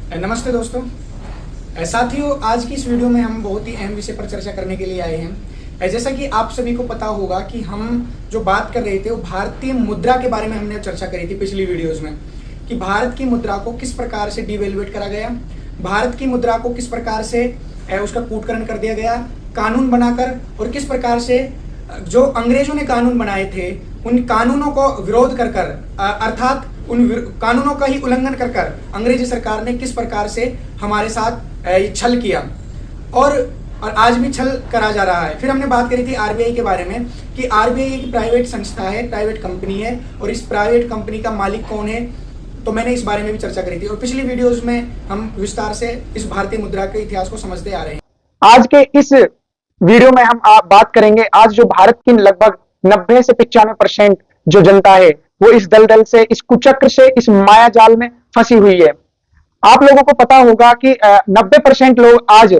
नमस्ते दोस्तों। साथियों, आज की इस वीडियो में हम बहुत ही अहम विषय पर चर्चा करने के लिए आए हैं। जैसा कि आप सभी को पता होगा कि हम जो बात कर रहे थे वो भारतीय मुद्रा के बारे में हमने चर्चा करी थी पिछली वीडियोस में, कि भारत की मुद्रा को किस प्रकार से डिवेल्युएट करा गया, भारत की मुद्रा को किस प्रकार से उसका कूटकरण कर दिया गया कानून बनाकर, और किस प्रकार से जो अंग्रेजों ने कानून बनाए थे उन कानूनों को विरोध कर अर्थात उन कानूनों का ही उल्लंघन कर अंग्रेजी सरकार ने किस प्रकार से हमारे साथ छल किया और आज भी छल करा जा रहा है। फिर हमने बात करी थी आरबीआई के बारे में कि आरबीआई एक प्राइवेट संस्था है, प्राइवेट कंपनी है, और इस प्राइवेट कंपनी का मालिक कौन है, तो मैंने इस बारे में भी चर्चा करी थी। और पिछली वीडियोस में हम विस्तार से इस भारतीय मुद्रा के इतिहास को समझते आ रहे हैं। आज के इस वीडियो में हम बात करेंगे आज जो भारत की लगभग 90 से 95% जो जनता है वो इस दलदल से, इस कुचक्र से, इस माया जाल में फंसी हुई है। आप लोगों को पता होगा कि 90% लोग आज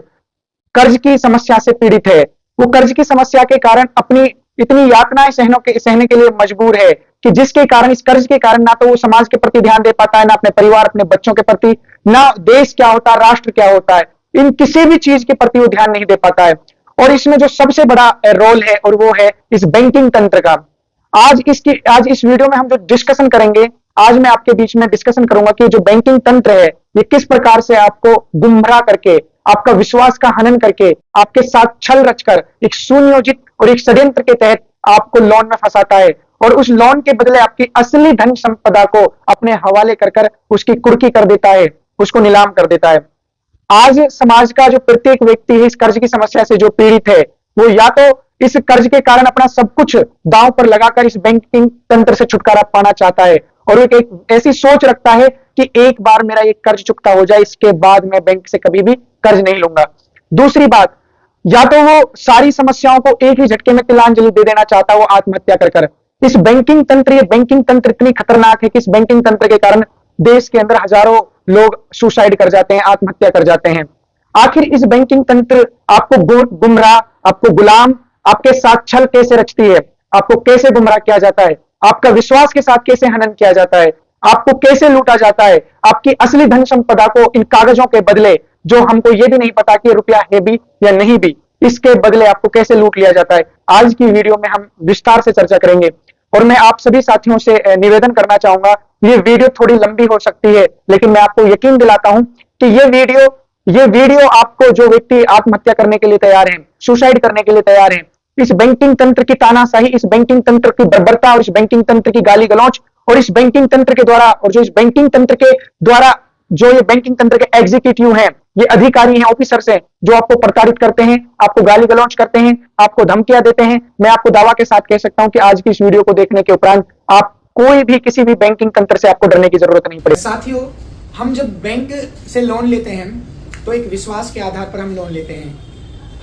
कर्ज की समस्या से पीड़ित है। वो कर्ज की समस्या के कारण अपनी इतनी यातनाएं सहने के लिए मजबूर है कि जिसके कारण, इस कर्ज के कारण, ना तो वो समाज के प्रति ध्यान दे पाता है, ना अपने परिवार, अपने बच्चों के प्रति, ना देश क्या होता है, राष्ट्र क्या होता है, इन किसी भी चीज के प्रति वो ध्यान नहीं दे पाता है। और इसमें जो सबसे बड़ा रोल है और वो है इस बैंकिंग तंत्र का। आज इस वीडियो में हम जो डिस्कशन करेंगे, आज मैं आपके बीच में डिस्कशन करूंगा कि जो बैंकिंग तंत्र है ये किस प्रकार से आपको गुमराह करके, आपका विश्वास का हनन करके, आपके साथ छल रचकर एक सुनियोजित और एक षड्यंत्र के तहत आपको लोन में फंसाता है और उस लोन के बदले आपकी असली धन संपदा को अपने हवाले कर उसकी कुर्की कर देता है, उसको नीलाम कर देता है। आज समाज का जो प्रत्येक व्यक्ति है इस कर्ज की समस्या से जो पीड़ित है, वो या तो इस कर्ज के कारण अपना सब कुछ दांव पर लगाकर इस बैंकिंग तंत्र से छुटकारा पाना चाहता है और एक ऐसी सोच रखता है कि एक बार मेरा ये कर्ज चुकता हो जाए, इसके बाद मैं बैंक से कभी भी कर्ज नहीं लूंगा। दूसरी बात, या तो वो सारी समस्याओं को एक ही झटके में तिलांजलि दे देना चाहता है, वो आत्महत्या कर। इस बैंकिंग तंत्र, ये बैंकिंग तंत्र इतनी खतरनाक है कि इस बैंकिंग तंत्र के कारण देश के अंदर हजारों लोग सुसाइड कर जाते हैं, आत्महत्या कर जाते हैं। आखिर इस बैंकिंग तंत्र आपको गुमराह, आपको गुलाम, आपके साथ छल कैसे रचती है, आपको कैसे गुमराह किया जाता है, आपका विश्वास के साथ कैसे हनन किया जाता है, आपको कैसे लूटा जाता है, आपकी असली धन संपदा को इन कागजों के बदले, जो हमको ये भी नहीं पता कि रुपया है भी या नहीं भी, इसके बदले आपको कैसे लूट लिया जाता है। आज की वीडियो में हम विस्तार से चर्चा करेंगे और मैं आप सभी साथियों से निवेदन करना चाहूंगा, ये वीडियो थोड़ी लंबी हो सकती है, लेकिन मैं आपको यकीन दिलाता हूं कि ये वीडियो आपको, जो व्यक्ति आत्महत्या करने के लिए तैयार हैं, सुसाइड करने के लिए तैयार हैं, इस बैंकिंग तंत्र की तानाशाही, इस बैंकिंग तंत्र की बर्बरता और इस बैंकिंग तंत्र की गाली गलौच और इस बैंकिंग तंत्र के द्वारा, और जो इस बैंकिंग तंत्र के द्वारा, जो ये बैंकिंग तंत्र के एग्जीक्यूटिव हैं, ये अधिकारी हैं, ऑफिसर्स हैं, जो आपको प्रताड़ित करते हैं, आपको गाली गलौच करते हैं, आपको धमकियां देते हैं, मैं आपको दावा के साथ कह सकता हूं कि आज की इस वीडियो को देखने के उपरांत आप कोई भी किसी भी बैंकिंग तंत्र से आपको डरने की जरूरत नहीं पड़ेगी। साथियों, हम जब बैंक से लोन लेते हैं तो एक विश्वास के आधार पर हम लोन लेते हैं।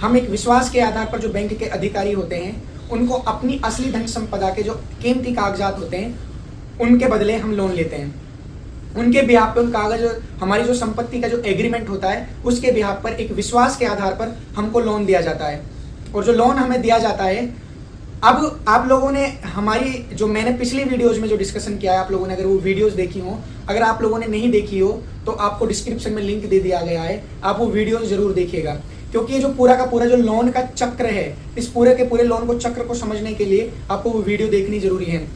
हम एक विश्वास के आधार पर जो बैंक के अधिकारी होते हैं उनको अपनी असली धन संपदा के जो कीमती कागजात होते हैं उनके बदले हम लोन लेते हैं। उनके बिहाफ पर कागज, हमारी जो संपत्ति का जो एग्रीमेंट होता है उसके बिहाफ पर एक विश्वास के आधार पर हमको लोन दिया जाता है। और जो लोन हमें दिया जाता है, अब आप लोगों ने हमारी जो मैंने पिछली वीडियोस में जो डिस्कशन किया है, आप लोगों ने अगर वो वीडियोस देखी हो, अगर आप लोगों ने नहीं देखी हो तो आपको डिस्क्रिप्शन में लिंक दे दिया गया है, आप वो वीडियोस जरूर देखिएगा। क्योंकि ये जो पूरा का पूरा जो लोन का चक्र है, इस पूरे के पूरे लोन को चक्र को समझने के लिए आपको वो वीडियो देखनी जरूरी है।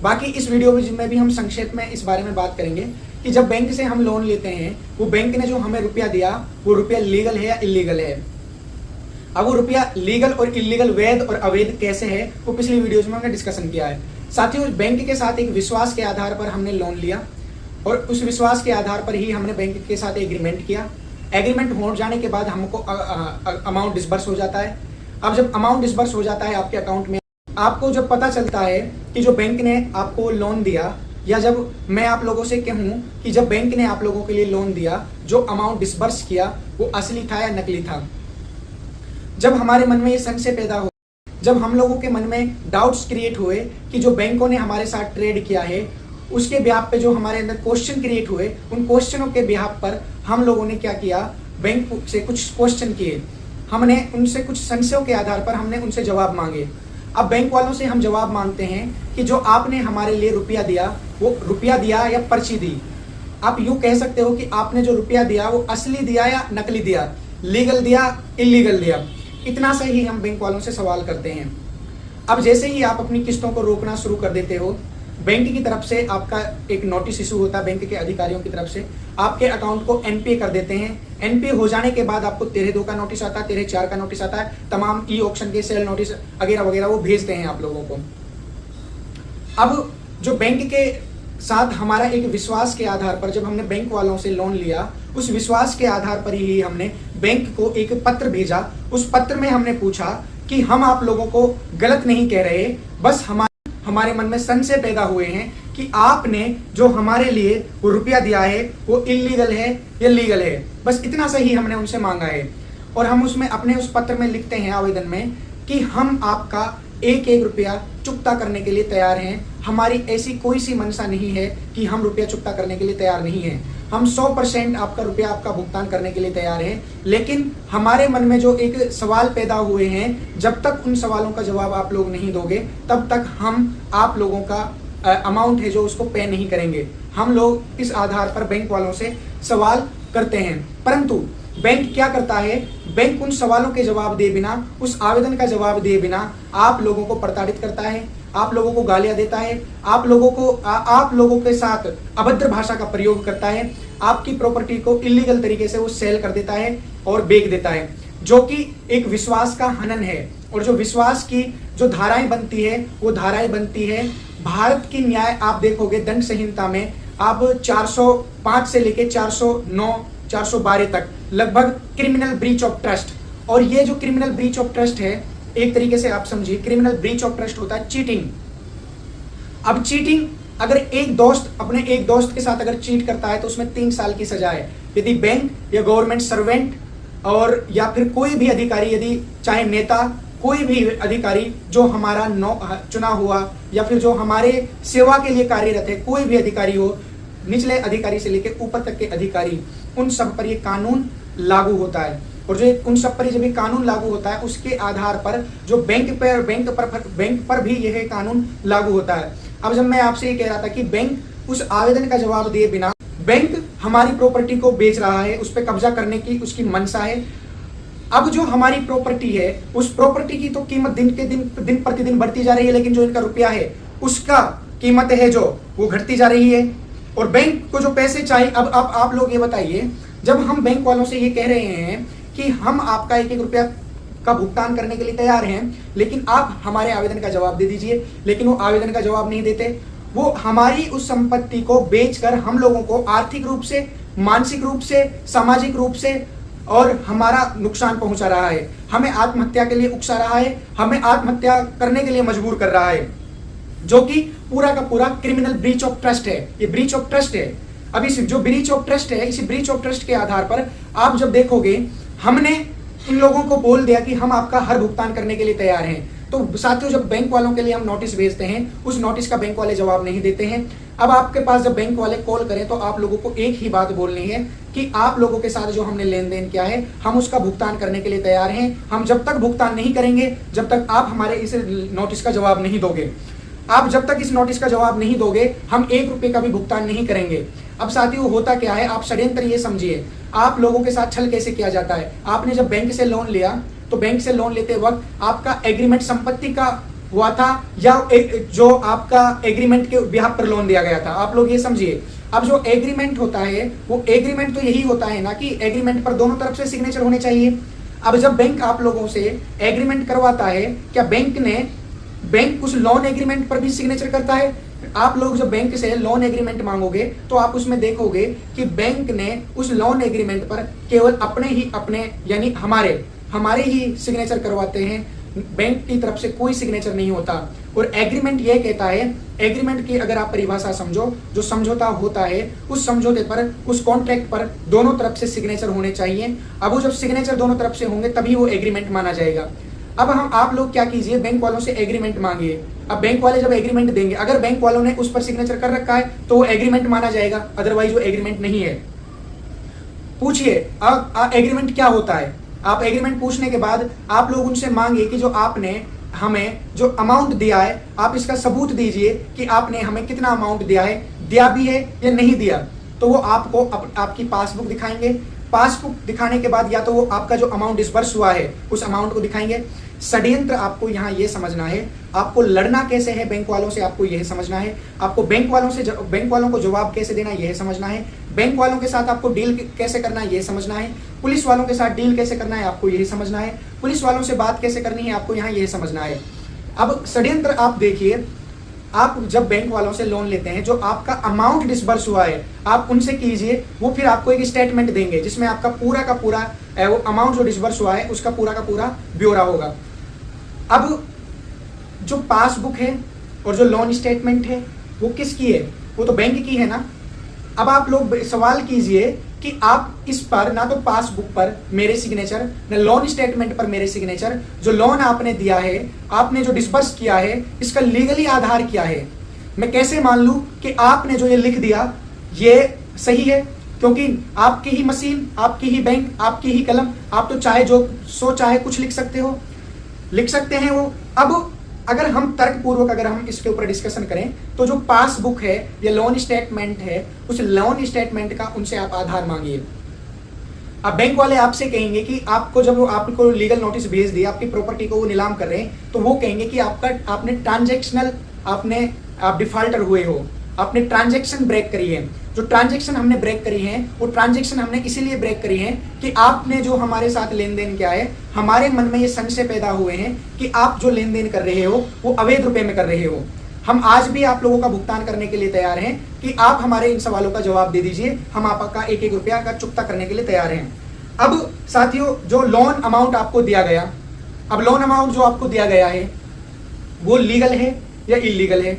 बाकी इस वीडियो में भी हम संक्षेप में इस बारे में बात करेंगे कि जब बैंक से हम लोन लेते हैं, वो बैंक ने जो हमें रुपया दिया, वो रुपया लीगल है या इलीगल है। अब वो रुपया लीगल और इलीगल, वैध और अवैध कैसे है, वो पिछली वीडियोज में हमने डिस्कशन किया है। साथियों, बैंक के साथ एक विश्वास के आधार पर हमने लोन लिया और उस विश्वास के आधार पर ही हमने बैंक के साथ एग्रीमेंट किया। एग्रीमेंट हो जाने के बाद हमको अमाउंट डिस्बर्स हो जाता है। अब जब अमाउंट डिस्बर्स हो जाता है आपके अकाउंट में, आपको जब पता चलता है कि जो बैंक ने आपको लोन दिया, या जब मैं आप लोगों से कहूँ कि जब बैंक ने आप लोगों के लिए लोन दिया, जो अमाउंट डिस्बर्स किया वो असली था या नकली था, जब हमारे मन में ये संशय पैदा हो, जब हम लोगों के मन में डाउट्स क्रिएट हुए कि जो बैंकों ने हमारे साथ ट्रेड किया है उसके बिहाफ पे जो हमारे अंदर क्वेश्चन क्रिएट हुए, उन क्वेश्चनों के बिहाफ पर हम लोगों ने क्या किया, बैंक से कुछ क्वेश्चन किए, हमने उनसे कुछ संशयों के आधार पर हमने उनसे जवाब मांगे। अब बैंक वालों से हम जवाब मांगते हैं कि जो आपने हमारे लिए रुपया दिया, वो रुपया दिया या पर्ची दी। आप यूं कह सकते हो कि आपने जो रुपया दिया वो असली दिया या नकली दिया, लीगल दिया, इलीगल दिया। इतना सा ही हम बैंक वालों से सवाल करते हैं। अब जैसे ही आप अपनी किस्तों को रोकना शुरू कर देते हो, बैंक की तरफ से आपका एक नोटिस इशू होता है, बैंक के अधिकारियों की तरफ से आपके अकाउंट को एनपीए कर देते हैं। एनपीए हो जाने के बाद आपको 13(2) का नोटिस आता है, 13(4) का नोटिस आता है, तमाम ई ऑक्शन के सेल नोटिस वगैरह वगैरह वो भेजते हैं आप लोगों को। अब जो बैंक के साथ हमारा एक विश्वास के आधार पर जब हमने बैंक वालों से लोन लिया, उस विश्वास के आधार पर ही हमने बैंक को एक पत्र भेजा। उस पत्र में हमने पूछा कि हम आप लोगों को गलत नहीं कह रहे, बस हमारे मन में संशय पैदा हुए हैं कि आपने जो हमारे लिए वो रुपया दिया है वो इलीगल है या लीगल है। बस इतना सा ही हमने उनसे मांगा है। और हम उसमें अपने उस पत्र में लिखते हैं आवेदन में कि हम आपका एक एक रुपया चुकता करने के लिए तैयार हैं। हमारी ऐसी कोई सी मंशा नहीं है कि हम रुपया चुकता करने के लिए तैयार नहीं हैं। हम 100% आपका रुपया आपका भुगतान करने के लिए तैयार हैं। लेकिन हमारे मन में जो एक सवाल पैदा हुए हैं, जब तक उन सवालों का जवाब आप लोग नहीं दोगे तब तक हम आप लोगों का अमाउंट है जो उसको पे नहीं करेंगे। हम लोग इस आधार पर बैंक वालों से सवाल करते हैं, परंतु बैंक क्या करता है, बैंक उन सवालों के जवाब दिए बिना, उस आवेदन का जवाब दिए बिना आप लोगों को प्रताड़ित करता है, आप लोगों को गालियां देता है, आप लोगों के साथ अभद्र भाषा का प्रयोग करता है, आपकी प्रॉपर्टी को इलीगल तरीके से वो सेल कर देता है और बेच देता है, जो कि एक विश्वास का हनन है। और जो विश्वास की जो धाराएं बनती है वो धाराएं बनती है भारत की न्याय, आप देखोगे दंड संहिता में आप 405 से लेके 409 412 तक लगभग क्रिमिनल ब्रीच ऑफ ट्रस्ट। और ये जो क्रिमिनल ब्रीच ऑफ ट्रस्ट है, एक तरीके से आप समझिए क्रिमिनल ब्रीच ऑफ ट्रस्ट होता है चीटिंग। अब चीटिंग, अगर एक दोस्त अपने एक दोस्त के साथ अगर चीट करता है तो उसमें 3 साल की सजा है। यदि बैंक या गवर्नमेंट सर्वेंट और या फिर कोई भी अधिकारी, यदि चाहे नेता, कोई भी अधिकारी जो हमारा चुना हुआ या फिर जो हमारे सेवा के लिए कार्यरत है, कोई भी अधिकारी हो, निचले अधिकारी से लेकर ऊपर तक के अधिकारी, उन सब पर ये कानून लागू होता है। और जो उन सब पर जब ये कानून लागू होता है उसके आधार पर जो बैंक पर भी यह कानून लागू होता है। अब जब मैं आपसे ये कह रहा था कि बैंक उस आवेदन का जवाब दिए बिना बैंक हमारी प्रॉपर्टी को बेच रहा है, उस पर कब्जा करने की उसकी मंशा है। अब जो हमारी प्रॉपर्टी है उस प्रॉपर्टी की तो कीमत दिन प्रतिदिन बढ़ती जा रही है, लेकिन जो इनका रुपया है उसका कीमत है जो वो घटती जा रही है। और बैंक को जो पैसे चाहिए, अब आप लोग ये बताइए, जब हम बैंक वालों से ये कह रहे हैं कि हम आपका एक एक रुपया का भुगतान करने के लिए तैयार हैं, लेकिन आप हमारे आवेदन का जवाब दे दीजिए, लेकिन वो आवेदन का जवाब नहीं देते। वो हमारी उस संपत्ति को बेचकर हम लोगों को आर्थिक रूप से, मानसिक रूप से, सामाजिक रूप से और हमारा नुकसान पहुंचा रहा है, हमें आत्महत्या के लिए उकसा रहा है, हमें आत्महत्या करने के लिए मजबूर कर रहा है, जो कि पूरा का पूरा क्रिमिनल ब्रीच ऑफ ट्रस्ट है। ये ब्रीच ऑफ ट्रस्ट है। अब इस जो ब्रीच ऑफ ट्रस्ट है, इसी ब्रीच ऑफ ट्रस्ट के आधार पर आप जब देखोगे, हमने इन लोगों को बोल दिया कि हम आपका हर भुगतान करने के लिए तैयार हैं, तो साथियों जब बैंक वालों के लिए हम नोटिस भेजते हैं, उस नोटिस का बैंक वाले जवाब नहीं देते हैं। अब आपके पास जब बैंक वाले कॉल करें तो आप लोगों को एक ही बात बोलनी है कि आप लोगों के साथ जो हमने लेन देन किया है हम उसका भुगतान करने के लिए तैयार हैं। हम जब तक भुगतान नहीं करेंगे, जब तक आप हमारे इस नोटिस का जवाब नहीं दोगे, आप जब तक इस नोटिस का जवाब नहीं दोगे, हम 1 रुपये का भी भुगतान नहीं करेंगे। अब साथियों होता क्या है, आप षड्यंत्र ये समझिए, आप लोगों के साथ छल कैसे किया जाता है। आपने जब बैंक से लोन लिया तो बैंक से लोन लेते वक्त आपका एग्रीमेंट संपत्ति का हुआ था या जो आपका एग्रीमेंट के बिहाफ पर लोन दिया गया था, आप लोग ये समझिए। अब जो एग्रीमेंट होता है वो एग्रीमेंट तो यही होता है ना कि एग्रीमेंट पर दोनों तरफ से सिग्नेचर होने चाहिए। अब जब बैंक आप लोगों से एग्रीमेंट करवाता है, क्या बैंक उस लोन एग्रीमेंट पर भी सिग्नेचर करता है? आप लोग जब बैंक से लोन एग्रीमेंट मांगोगे तो आप उसमें देखोगे कि बैंक ने उस लोन एग्रीमेंट पर केवल अपने यानी हमारे ही सिग्नेचर करवाते हैं, बैंक की तरफ से कोई सिग्नेचर नहीं होता। और एग्रीमेंट यह कहता है, एग्रीमेंट की अगर आप परिभाषा समझो, जो समझौता होता है उस समझौते पर, उस कॉन्ट्रैक्ट पर दोनों तरफ से सिग्नेचर होने चाहिए। अब वो जब सिग्नेचर दोनों तरफ से होंगे तभी वो एग्रीमेंट माना जाएगा। अब आप लोग क्या कीजिए, बैंक वालों से एग्रीमेंट मांगिए। अब बैंक वाले जब एग्रीमेंट देंगे, अगर बैंक वालों ने उस पर सिग्नेचर कर रखा है तो वो एग्रीमेंट माना जाएगा, अदरवाइज वो एग्रीमेंट नहीं है। पूछिए एग्रीमेंट क्या होता है। आप एग्रीमेंट पूछने के बाद आप लोग उनसे मांगिए कि जो आपने हमें जो अमाउंट दिया है आप इसका सबूत दीजिए कि आपने हमें कितना अमाउंट दिया है, दिया भी है या नहीं दिया। तो वो आपको आपकी पासबुक दिखाएंगे। पासबुक दिखाने के बाद या तो वो आपका जो अमाउंट डिस्बर्स हुआ है उस अमाउंट को दिखाएंगे। षड्यंत्र आपको यहाँ ये समझना है, आपको लड़ना कैसे है बैंक वालों से, आपको यह समझना है। आपको बैंक वालों को जवाब कैसे देना यह समझना है। बैंक वालों के साथ आपको डील कैसे करना है यह समझना है। पुलिस वालों के साथ डील कैसे करना है आपको यही समझना है। पुलिस वालों से बात कैसे करनी है आपको यहाँ यह समझना है। अब षड्यंत्र आप देखिए, आप जब बैंक वालों से लोन लेते हैं, जो आपका अमाउंट डिस्बर्स हुआ है आप उनसे कीजिए, वो फिर आपको एक स्टेटमेंट देंगे जिसमें आपका पूरा का पूरा वो अमाउंट जो डिस्बर्स हुआ है उसका पूरा का पूरा ब्यौरा होगा। अब जो पासबुक है और जो लोन स्टेटमेंट है वो किसकी है? वो तो बैंक की है ना। अब आप लोग सवाल कीजिए कि आप इस पर ना तो पासबुक पर मेरे सिग्नेचर, ना लोन स्टेटमेंट पर मेरे सिग्नेचर, जो लोन आपने दिया है, आपने जो डिस्बर्स किया है, इसका लीगली आधार क्या है? मैं कैसे मान लूं कि आपने जो ये लिख दिया ये सही है? क्योंकि आपकी ही मशीन, आपकी ही बैंक, आपकी ही कलम, आप तो चाहे जो सो चाहे कुछ लिख सकते हैं वो। अब अगर हम तर्कपूर्वक अगर हम इसके ऊपर डिस्कशन करें तो जो पासबुक है या लोन स्टेटमेंट है, उस लोन स्टेटमेंट का उनसे आप आधार मांगिए। अब बैंक वाले आपसे कहेंगे कि आपको जब वो आपको लीगल नोटिस भेज दिया, आपकी प्रॉपर्टी को वो नीलाम कर रहे हैं, तो वो कहेंगे कि आपने ट्रांजैक्शनल आप डिफॉल्टर हुए हो, आपने ट्रांजैक्शन ब्रेक करी है। जो ट्रांजैक्शन हमने ब्रेक करी है वो ट्रांजैक्शन हमने इसीलिए ब्रेक करी है कि आपने जो हमारे साथ लेन देन किया है, हमारे मन में ये संशय पैदा हुए हैं कि आप जो लेन देन कर रहे हो वो अवैध रुपए में कर रहे हो। हम आज भी आप लोगों का भुगतान करने के लिए तैयार हैं कि आप हमारे इन सवालों का जवाब दे दीजिए, हम आपका एक एक रुपया का चुकता करने के लिए तैयार हैं। अब साथियों, जो लोन अमाउंट आपको दिया गया, अब लोन अमाउंट जो आपको दिया गया है वो लीगल है या इलीगल है?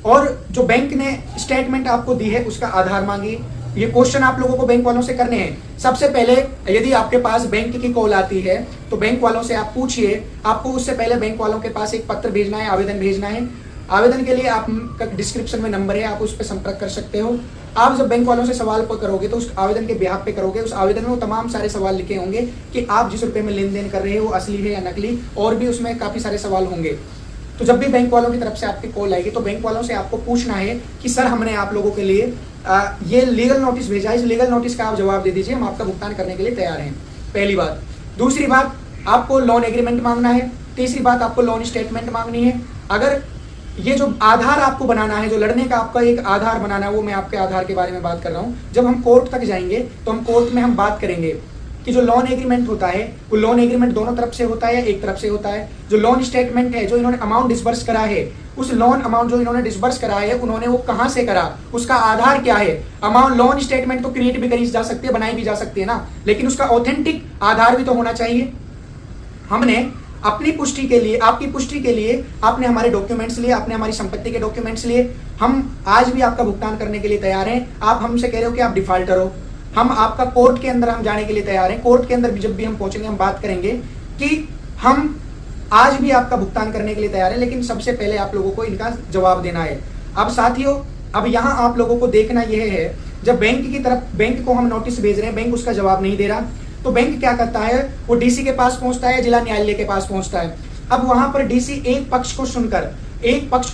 और जो बैंक ने स्टेटमेंट आपको दी है उसका आधार मांगिए। ये क्वेश्चन आप लोगों को बैंक वालों से करने हैं। सबसे पहले यदि आपके पास बैंक की कॉल आती है तो बैंक वालों से आप पूछिए, आपको उससे पहले बैंक वालों के पास एक पत्र भेजना है, आवेदन भेजना है। आवेदन के लिए आपका डिस्क्रिप्शन में नंबर है, आप उस पर संपर्क कर सकते हो। आप जब बैंक वालों से सवाल करोगे तो उस आवेदन के बिहाफ पे करोगे, उस आवेदन में वो तमाम सारे सवाल लिखे होंगे कि आप जिस रुपए में लेन देन कर रहे हो वो असली है या नकली, और भी उसमें काफी सारे सवाल होंगे। तो जब भी बैंक वालों की तरफ से आपकी कॉल आएगी तो बैंक वालों से आपको पूछना है कि सर हमने आप लोगों के लिए ये लीगल नोटिस भेजा है, इस लीगल नोटिस का आप जवाब दे दीजिए, हम आपका भुगतान करने के लिए तैयार हैं। पहली बात। दूसरी बात, आपको लोन एग्रीमेंट मांगना है। तीसरी बात, आपको लोन स्टेटमेंट मांगनी है। अगर ये जो आधार आपको बनाना है, जो लड़ने का आपका एक आधार बनाना है, वो मैं आपके आधार के बारे में बात कर रहा हूँ। जब हम कोर्ट तक जाएंगे तो हम कोर्ट में हम बात करेंगे कि जो लोन एग्रीमेंट होता है वो लोन एग्रीमेंट दोनों तरफ से होता है या एक तरफ से होता है। जो लोन स्टेटमेंट है, जो इन्होंने अमाउंट डिस्बर्स करा है, उस लोन अमाउंट जो इन्होंने डिस्बर्स करा है उन्होंने वो कहां से करा, उसका आधार क्या है। अमाउंट लोन स्टेटमेंट तो क्रिएट भी करी जा सकती है, बनाई भी जा सकती है ना, लेकिन उसका ऑथेंटिक आधार भी तो होना चाहिए। हमने अपनी पुष्टि के लिए, आपकी पुष्टि के लिए आपने हमारे डॉक्यूमेंट्स लिए, आपने हमारी संपत्ति के डॉक्यूमेंट्स लिए। हम आज भी आपका भुगतान करने के लिए तैयार हैं। आप हमसे कह रहे हो कि आप डिफॉल्टर हो, हम आपका कोर्ट के अंदर हम जाने के लिए तैयार हैं। कोर्ट के अंदर भी जब भी हम पहुंचेंगे हम बात करेंगे कि हम आज भी आपका भुगतान करने के लिए तैयार है, लेकिन सबसे पहले आप लोगों को इनका जवाब देना है। अब साथियों, अब यहाँ आप लोगों को देखना यह है, जब बैंक की तरफ, बैंक को हम नोटिस भेज रहे हैं, बैंक उसका जवाब नहीं दे रहा, तो बैंक क्या करता है, वो डीसी के पास पहुंचता है, जिला न्यायालय के पास पहुंचता है। अब वहां पर डीसी एक पक्ष को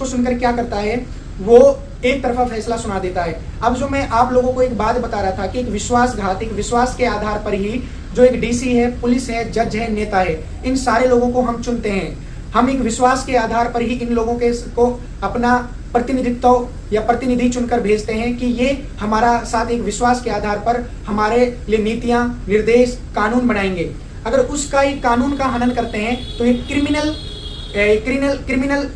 सुनकर क्या करता है, वो एक तरफा फैसला सुना देता है। अब जो मैं आप लोगों को एक बात बता रहा था कि एक विश्वास के आधार पर ही जो एक डीसी है, पुलिस है, जज है, नेता है, इन सारे लोगों को हम चुनते हैं। हम एक विश्वास के आधार पर ही इन लोगों को अपना प्रतिनिधित्व या प्रतिनिधि चुनकर भेजते हैं कि ये हमारा साथ एक विश्वास के आधार पर हमारे लिए नीतियां, निर्देश, कानून बनाएंगे। अगर उसका एक कानून का हनन करते हैं तो ये क्रिमिनल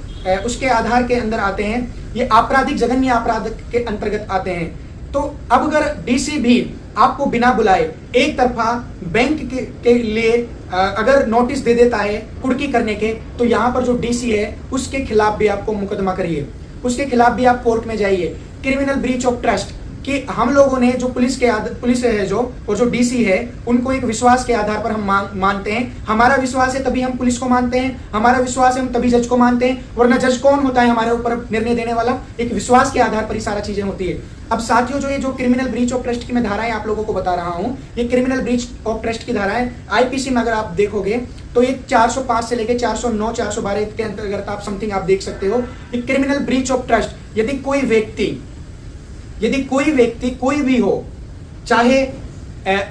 उसके आधार के अंदर आते हैं, ये आपराधिक, जघन्य अपराध के अंतर्गत आते हैं। तो अब अगर डीसी भी आपको बिना बुलाए एक तरफा बैंक के लिए अगर नोटिस दे देता है कुर्की करने के, तो यहाँ पर जो डीसी है उसके खिलाफ भी आपको मुकदमा करिए, उसके खिलाफ भी आप कोर्ट में जाइए। क्रिमिनल ब्रीच ऑफ ट्रस्ट कि हम लोगों ने जो पुलिस है जो और जो डीसी है उनको एक विश्वास के आधार पर हम मानते हैं। हमारा विश्वास है तभी हम पुलिस को मानते हैं, हमारा विश्वास है हम तभी जज को मानते हैं, वरना जज कौन होता है हमारे ऊपर निर्णय देने वाला? एक विश्वास के आधार पर ही सारा चीजें होती है। अब साथियों, जो ये जो क्रिमिनल ब्रीच ऑफ ट्रस्ट की मैं धाराएं आप लोगों को बता रहा हूं, ये क्रिमिनल ब्रीच ऑफ ट्रस्ट की धाराएं आईपीसी में अगर आप देखोगे तो ये 405 से लेके 409, 412 के अंतर्गत आप समथिंग आप देख सकते हो। ये क्रिमिनल ब्रीच ऑफ ट्रस्ट, यदि कोई व्यक्ति यदि कोई व्यक्ति कोई भी हो, चाहे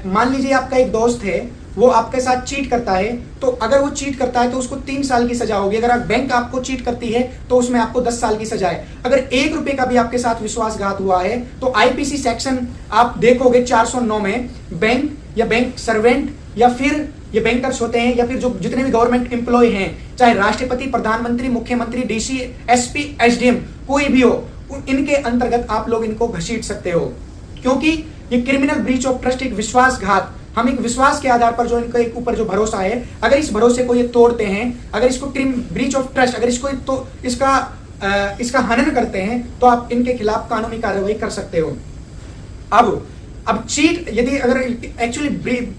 मान लीजिए आपका एक दोस्त है, वो आपके साथ चीट करता है, तो अगर वो चीट करता है तो उसको 3 साल की सजा होगी। अगर बैंक आपको चीट करती है तो उसमें आपको 10 साल की सजा है। अगर 1 रुपए का भी आपके साथ विश्वासघात हुआ है तो आईपीसी सेक्शन आप देखोगे 409 में बैंक या बैंक सर्वेंट या फिर ये बैंकर्स होते हैं या फिर जो जितने भी गवर्नमेंट एम्प्लॉय हैं, चाहे राष्ट्रपति, प्रधानमंत्री, मुख्यमंत्री, डीसी, एसपी, एसडीएम कोई भी हो, इनके अंतर्गत आप लोग इनको घसीट सकते हो, क्योंकि ये क्रिमिनल ब्रीच ऑफ ट्रस्ट, एक विश्वासघात, हम एक विश्वास के आधार पर जो इनके एक ऊपर जो भरोसा है, अगर इस भरोसे को ये तोड़ते हैं, अगर इसको ब्रीच ऑफ ट्रस्ट, अगर इसको तो इसका हनन करते हैं तो आप इनके खिलाफ कानूनी कार्रवाई कर सकते हो। अब चीट, यदि अगर actually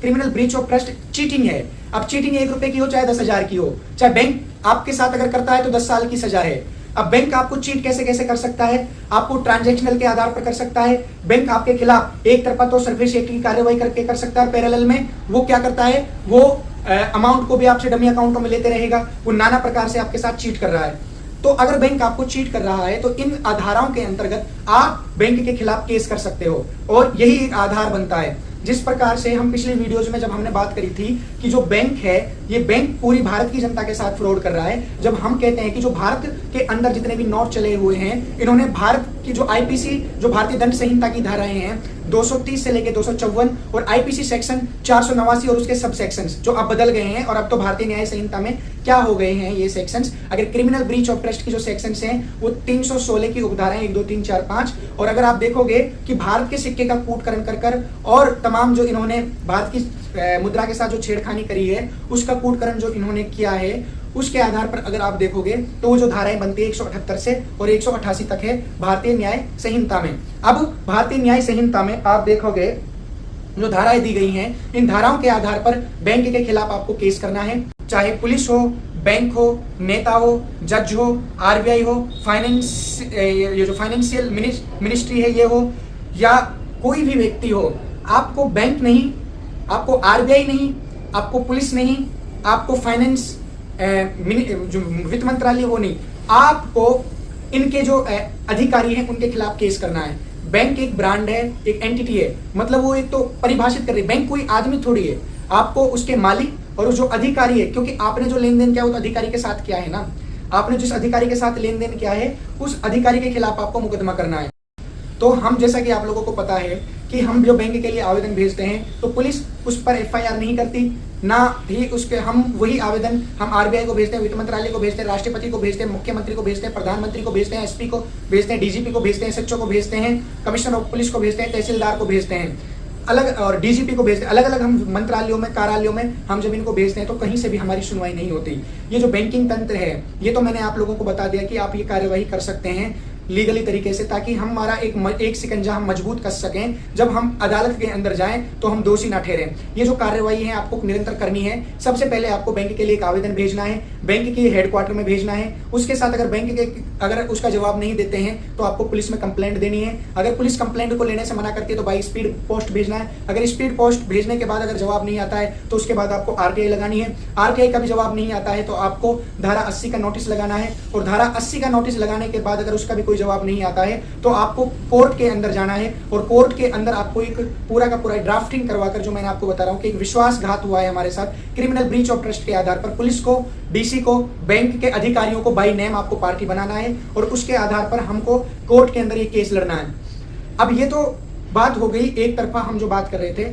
criminal breach of trust cheating है, अब चीटिंग 1 रुपए की हो चाहे 10,000 की हो, चाहे बैंक आपके साथ अगर करता है तो 10 साल की सजा है। अब बैंक आपको चीट कैसे कैसे कर सकता है? आपको ट्रांजैक्शनल के आधार पर कर सकता है। बैंक आपके खिलाफ एक तरफा तो सर्विस एक्ट की कार्रवाई करके कर सकता है, पैरेलल में वो क्या करता है, वो अमाउंट को भी आपसे डमी अकाउंटों में लेते रहेगा, वो नाना प्रकार से आपके साथ चीट कर रहा है। तो अगर बैंक आपको चीट कर रहा है तो इन आधारों के अंतर्गत आप बैंक के खिलाफ केस कर सकते हो, और यही एक आधार बनता है। जिस प्रकार से हम पिछले वीडियोज में जब हमने बात करी थी कि जो बैंक है, ये बैंक पूरी भारत की जनता के साथ फ्रॉड कर रहा है। जब हम कहते हैं कि जो भारत के अंदर जितने भी नोट चले हुए हैं, इन्होंने भारत की जो आईपीसी, जो भारतीय दंड संहिता की धाराएं हैं 230 से लेकर 254 और आईपीसी सेक्शन 489 और उसके सब सेक्शंस जो अब बदल गए हैं, और अब तो भारतीय न्याय संहिता में क्या हो गए हैं ये सेक्शंस, अगर क्रिमिनल ब्रीच ऑफ ट्रस्ट की जो सेक्शंस हैं वो 316 की उपधाराएं 1, 2, 3, 4, 5, और अगर आप देखोगे कि भारत के सिक्के का कूटकरण कर और तमाम जो इन्होंने भारत की मुद्रा के साथ जो छेड़खानी करी है उसका कूटकरण जो इन्होंने किया है, उसके आधार पर अगर आप देखोगे तो वो जो धाराएं बनती है 178 से और 188 तक है भारतीय न्याय संहिता में। अब भारतीय न्याय संहिता में आप देखोगे जो धाराएं दी गई हैं, इन धाराओं के आधार पर बैंक के खिलाफ आपको केस करना है, चाहे पुलिस हो, बैंक हो, नेता हो, जज हो, आरबीआई हो, ये जो फाइनेंशियल मिनिस्ट्री है ये हो, या कोई भी व्यक्ति हो। आपको बैंक नहीं, आपको आरबीआई नहीं, आपको पुलिस नहीं, आपको फाइनेंस जो वित्त मंत्रालय वो नहीं, आपको इनके जो अधिकारी हैं उनके खिलाफ केस करना है। बैंक एक ब्रांड है, एक एंटिटी है, मतलब वो एक तो परिभाषित कर रही है, बैंक कोई आदमी थोड़ी है, आपको उसके मालिक और जो अधिकारी है, क्योंकि आपने जो लेन देन किया वो तो अधिकारी के साथ किया है ना, आपने जिस अधिकारी के साथ लेन देन किया है उस अधिकारी के खिलाफ आपको मुकदमा करना है। तो हम, जैसा कि आप लोगों को पता है कि हम जो बैंक के लिए आवेदन भेजते हैं तो पुलिस उस पर एफआईआर नहीं करती, ना ही उसके हम वही आवेदन हम आरबीआई को भेजते हैं, वित्त मंत्रालय को भेजते हैं, राष्ट्रपति को भेजते हैं, मुख्यमंत्री को भेजते हैं, प्रधानमंत्री को भेजते हैं, एसपी को भेजते हैं, डीजीपी को भेजते हैं, एसएचओ को भेजते हैं, कमिश्नर ऑफ पुलिस को भेजते हैं, तहसीलदार को भेजते हैं, अलग, और डीजीपी को भेजते हैं। अलग अलग हम मंत्रालयों में, कार्यालयों में हम जब इनको भेजते हैं तो कहीं से भी हमारी सुनवाई नहीं होती। ये जो बैंकिंग तंत्र है, ये तो मैंने आप लोगों को बता दिया कि आप ये कार्यवाही कर सकते हैं लीगली तरीके से, ताकि हमारा एक शिकंजा हम मजबूत कर सकें, जब हम अदालत के अंदर जाएं तो हम दोषी ना ठहरें। ये जो कार्यवाही है आपको निरंतर करनी है। सबसे पहले आपको बैंक के लिए एक आवेदन भेजना है, बैंक के हेडक्वार्टर में भेजना है, उसके साथ अगर बैंक के अगर उसका जवाब नहीं देते हैं तो आपको पुलिस में कंप्लेंट देनी है। अगर पुलिस कंप्लेंट को लेने से मना करती है तो बाई स्पीड पोस्ट भेजना है। अगर स्पीड पोस्ट भेजने के बाद अगर जवाब नहीं आता है तो उसके बाद आपको आरटीआई लगानी है। आरटीआई का भी जवाब नहीं आता है तो आपको धारा 80 का नोटिस लगाना है, और धारा 80 का नोटिस लगाने के बाद अगर उसका भी कोई जवाब नहीं आता है तो आपको कोर्ट के अंदर जाना है, और कोर्ट के अंदर आपको एक पूरा का पूरा ड्राफ्टिंग करवाकर, जो मैंने आपको बता रहा हूं कि एक विश्वासघात हुआ है हमारे साथ क्रिमिनल ब्रीच ऑफ ट्रस्ट के आधार पर, पुलिस को, डीसी को, बैंक के अधिकारियों को बाय नेम आपको पार्टी बनाना है, और उसके आधार पर हमको कोर्ट के अंदर ये केस लड़ना है। अब ये तो बात हो गई एक तरफा, हम जो बात कर रहे थे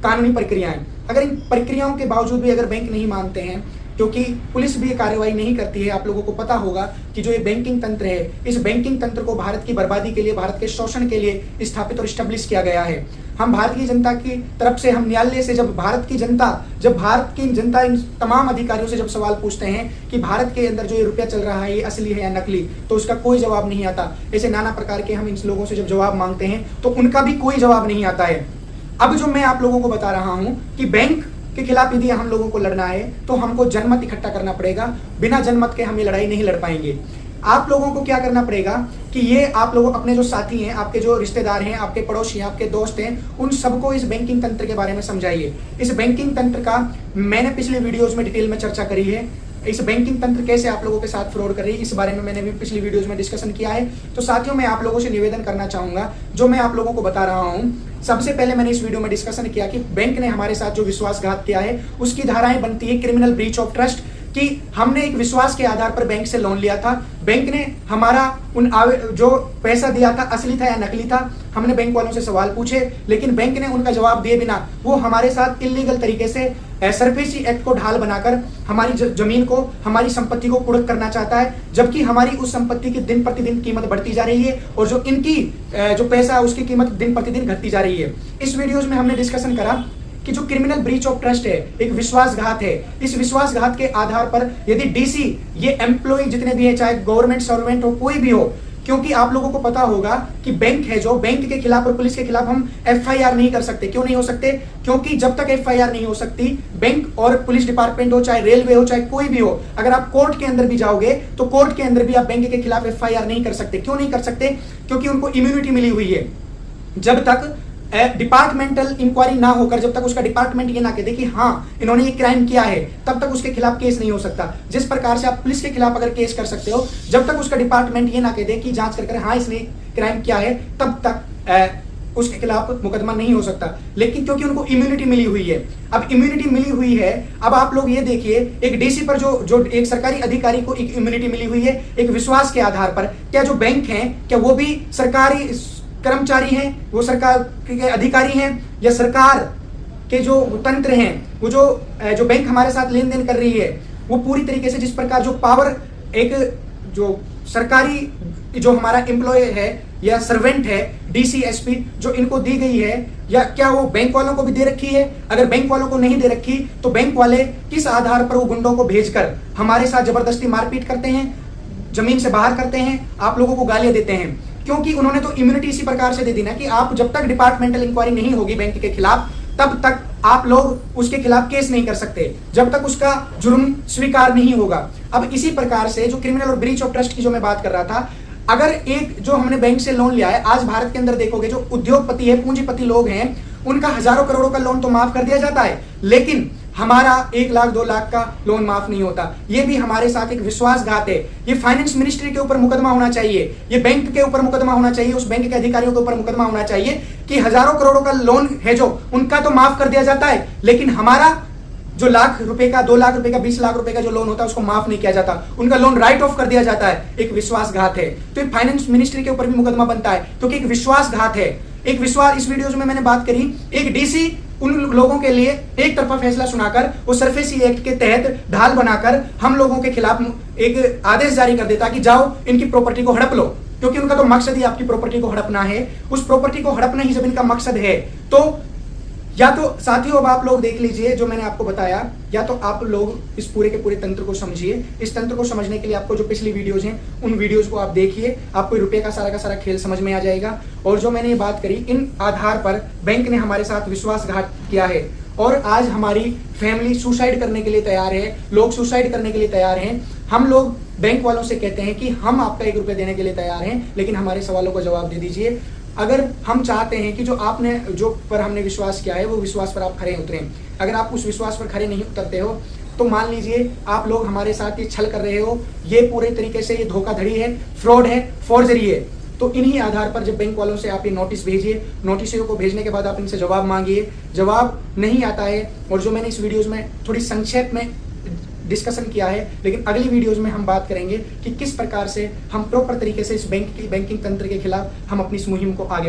कानूनी प्रक्रियाएं। अगर इन प्रक्रियाओं के बावजूद भी अगर बैंक नहीं मानते हैं, क्योंकि पुलिस भी ये कार्रवाई नहीं करती है, आप लोगों को पता होगा कि जो ये बैंकिंग तंत्र है, इस बैंकिंग तंत्र को भारत की बर्बादी के लिए, भारत के शोषण के लिए स्थापित और स्टेब्लिश किया गया है। हम भारत की जनता की तरफ से, हम न्यायालय से, जब भारत की जनता इन तमाम अधिकारियों से जब सवाल पूछते हैं कि भारत के अंदर जो ये रुपया चल रहा है ये असली है या नकली, तो उसका कोई जवाब नहीं आता। ऐसे नाना प्रकार के हम इन लोगों से जब जवाब मांगते हैं तो उनका भी कोई जवाब नहीं आता है। अब जो मैं आप लोगों को बता रहा हूं कि बैंक के खिलाफ यदि हम लोगों को लड़ना है तो हमको जनमत इकट्ठा करना पड़ेगा। बिना जनमत के हम ये लड़ाई नहीं लड़ पाएंगे। आप लोगों को क्या करना पड़ेगा कि ये आप लोग अपने जो साथी हैं, आपके जो रिश्तेदार हैं, आपके पड़ोसी हैं, आपके दोस्त हैं, उन सबको इस बैंकिंग तंत्र के बारे में समझाइए। इस बैंकिंग तंत्र का मैंने पिछले वीडियोस में डिटेल में चर्चा करी है। इस बैंकिंग तंत्र कैसे आप लोगों के साथ फ्रॉड कर रही है, इस बारे में मैंने भी पिछली वीडियोस में डिस्कशन किया है। तो साथियों, मैं आप लोगों से निवेदन करना चाहूंगा, जो मैं आप लोगों को बता रहा हूं, सबसे पहले मैंने इस वीडियो में डिस्कशन किया कि बैंक ने हमारे साथ जो विश्वासघात किया है उसकी धाराएं बनती है क्रिमिनल ब्रीच ऑफ ट्रस्ट, कि हमने एक विश्वास के आधार पर बैंक से लोन लिया था, बैंक ने हमारा जो पैसा दिया था असली था या नकली था, हमने बैंक वालों से सवाल पूछे, लेकिन बैंक ने उनका जवाब दिए बिना वो हमारे साथ इल्लीगल तरीके से सरफेसी एक्ट को ढाल बनाकर हमारी जमीन को, हमारी संपत्ति को कुड़क करना चाहता है, जबकि हमारी उस संपत्ति की दिन प्रतिदिन कीमत बढ़ती जा रही है और जो इनकी जो पैसा है उसकी कीमत दिन प्रतिदिन घटती जा रही है। इस वीडियोज में हमने डिस्कशन करा कि जो क्रिमिनल ब्रीच ऑफ ट्रस्ट है, एक विश्वासघात है, इस विश्वासघात के आधार पर यदि डीसी, ये एम्प्लॉय जितने भी है, चाहे गवर्नमेंट सर्वेंट हो, कोई भी हो, क्योंकि आप लोगों को पता होगा कि बैंक है, जो बैंक के खिलाफ और पुलिस के खिलाफ हम एफआईआर नहीं कर सकते। क्यों नहीं हो सकते? क्योंकि जब तक एफआईआर नहीं हो सकती, बैंक और पुलिस डिपार्टमेंट हो, चाहे रेलवे हो, चाहे कोई भी हो, अगर आप कोर्ट के अंदर भी जाओगे तो कोर्ट के अंदर भी आप बैंक के खिलाफ एफआईआर नहीं कर सकते। क्यों नहीं कर सकते? क्योंकि उनको इम्यूनिटी मिली हुई है। जब तक डिपार्टमेंटल इंक्वायरी ना होकर, जब तक उसका डिपार्टमेंट ये ना कह दे कि हाँ इन्होंने ये क्राइम किया है, तब तक उसके खिलाफ केस नहीं हो सकता। जिस प्रकार से आप पुलिस के खिलाफ अगर केस कर सकते हो, जब तक उसका डिपार्टमेंट ये ना कह दे कि जांच कर हाँ इसने क्राइम किया है, तब तक उसके खिलाफ मुकदमा नहीं हो सकता। लेकिन क्योंकि उनको इम्यूनिटी मिली हुई है, अब इम्यूनिटी मिली हुई है, अब आप लोग ये देखिए, एक डीसी पर जो एक सरकारी अधिकारी को एक इम्यूनिटी मिली हुई है एक विश्वास के आधार पर, क्या जो बैंक हैं क्या वो भी सरकारी कर्मचारी हैं, वो सरकार के अधिकारी हैं, या सरकार के जो तंत्र हैं, वो जो बैंक हमारे साथ लेन देन कर रही है, वो पूरी तरीके से जिस प्रकार जो पावर एक जो सरकारी जो हमारा एम्प्लॉय है या सर्वेंट है, डीसी, एसपी, जो इनको दी गई है, या क्या वो बैंक वालों को भी दे रखी है? अगर बैंक वालों को नहीं दे रखी तो बैंक वाले किस आधार पर वो गुंडों को भेजकर हमारे साथ जबरदस्ती मारपीट करते हैं, जमीन से बाहर करते हैं, आप लोगों को गालियां देते हैं? क्योंकि उन्होंने तो इम्यूनिटी इसी प्रकार से दे दी ना कि आप जब तक डिपार्टमेंटल इंक्वायरी नहीं होगी बैंक के खिलाफ, तब तक आप लोग उसके खिलाफ केस नहीं कर सकते, जब तक उसका जुर्म स्वीकार नहीं होगा। अब इसी प्रकार से जो क्रिमिनल और ब्रीच ऑफ ट्रस्ट की जो मैं बात कर रहा था, अगर एक जो हमने बैंक से लोन लिया है, आज भारत के अंदर देखोगे जो उद्योगपति है, पूंजीपति लोग हैं, उनका हजारों करोड़ों का लोन तो माफ कर दिया जाता है, लेकिन हमारा 1 लाख 2 लाख का लोन माफ नहीं होता। ये भी हमारे साथ एक विश्वासघात है। ये फाइनेंस मिनिस्ट्री के ऊपर मुकदमा होना चाहिए, ये बैंक के ऊपर मुकदमा होना चाहिए, उस बैंक के अधिकारियों के ऊपर मुकदमा होना चाहिए कि हजारों करोड़ों का लोन है जो उनका तो माफ कर दिया जाता है, लेकिन हमारा जो लाख रुपए का, 2 लाख रुपए का, 20 लाख रुपए का जो लोन होता है उसको माफ नहीं किया जाता, उनका लोन राइट ऑफ कर दिया जाता है। एक विश्वासघात है। तो एक फाइनेंस मिनिस्ट्री के ऊपर भी मुकदमा बनता है, क्योंकि एक विश्वासघात है, एक विश्वास। इस वीडियो में मैंने बात करी, एक डीसी उन लोगों के लिए एक तरफा फैसला सुनाकर वो सरफेसी एक्ट के तहत ढाल बनाकर हम लोगों के खिलाफ एक आदेश जारी कर देता कि जाओ इनकी प्रॉपर्टी को हड़प लो, क्योंकि उनका तो मकसद ही आपकी प्रॉपर्टी को हड़पना है। उस प्रॉपर्टी को हड़पना ही जब इनका मकसद है, तो या तो साथियों अब आप लोग देख लीजिए जो मैंने आपको बताया, या तो आप लोग इस पूरे के पूरे तंत्र को समझिए। इस तंत्र को समझने के लिए आपको जो पिछली वीडियोज हैं उन वीडियोज को आप देखिए, आपको रुपये का सारा खेल समझ में आ जाएगा। और जो मैंने ये बात करी, इन आधार पर बैंक ने हमारे साथ विश्वासघात किया है और आज हमारी फैमिली सुसाइड करने के लिए तैयार है, लोग सुसाइड करने के लिए तैयार हैं। हम लोग बैंक वालों से कहते हैं कि हम आपका 1 रुपया देने के लिए तैयार हैं, लेकिन हमारे सवालों का जवाब दे दीजिए। अगर हम चाहते हैं कि जो पर हमने विश्वास किया है वो विश्वास पर आप खरे उतरें, अगर आप उस विश्वास पर खरे नहीं उतरते हो तो मान लीजिए आप लोग हमारे साथ ये छल कर रहे हो, ये पूरे तरीके से ये धोखाधड़ी है, फ्रॉड है, फॉर्जरी है। तो इन्हीं आधार पर जब बैंक वालों से आप ये नोटिस भेजिए, नोटिसों को भेजने के बाद आप इनसे जवाब मांगिए। जवाब नहीं आता है, और जो मैंने इस वीडियोज में थोड़ी संक्षेप में डिस्कशन किया है, लेकिन अगली वीडियोज में हम बात करेंगे कि किस प्रकार से हम प्रॉपर तरीके से इस बैंकिंग तंत्र के खिलाफ हम अपनी इस मुहिम को आगे